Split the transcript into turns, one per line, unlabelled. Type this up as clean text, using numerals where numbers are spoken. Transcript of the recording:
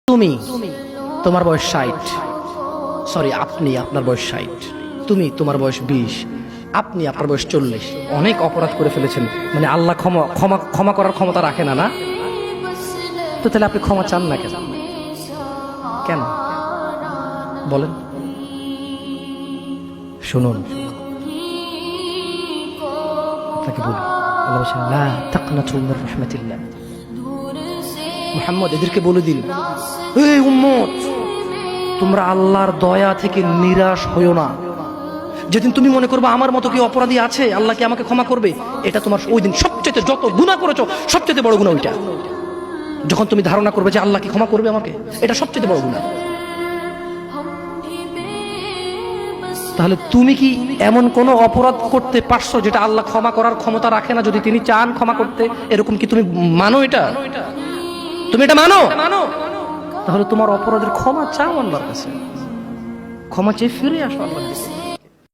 তুমি তোমার বয়স 60, সরি আপনি আপনার বয়স 60, তুমি তোমার বয়স 20, আপনি আপনার বয়স 40, অনেক অপরাধ করে ফেলেছেন, মানে আল্লাহ ক্ষমা ক্ষমা ক্ষমা করার ক্ষমতা রাখে না, না? তো তাহলে আপনি ক্ষমা চান না কেন? কেন বলেন? শুনুন, আপনাকে বলি, আল্লাহ বলেছেন লা তাকনাতু মির রাহমাতিল্লাহ। মুহাম্মদ এদেরকে বলে দিন, এই উম্মত, তোমরা আল্লাহর দয়া থেকে নিরাশ হইও না। যেদিন তুমি মনে করবে আমার মতো কি অপরাধী আছে, আল্লাহ কি আমাকে ক্ষমা করবে, এটা তোমার ওই দিন সবচেয়ে, যত গুনাহ করেছো সবচেয়ে বড় গুনাহ ওইটা। যখন তুমি ধারণা করবে যে আল্লাহ কি ক্ষমা করবে আমাকে, এটা সবচেয়ে বড় গুনাহ। তাহলে তুমি কি এমন কোন অপরাধ করতে পারছো যেটা আল্লাহ ক্ষমা করার ক্ষমতা রাখে না, যদি তিনি চান ক্ষমা করতে? এরকম কি তুমি মানো? এটা তুমি এটা মানো? তাহলে তোমার অপরাধের ক্ষমা চাও আল্লাহর কাছে, ক্ষমা চেয়ে ফিরে আসো আল্লাহর কাছে।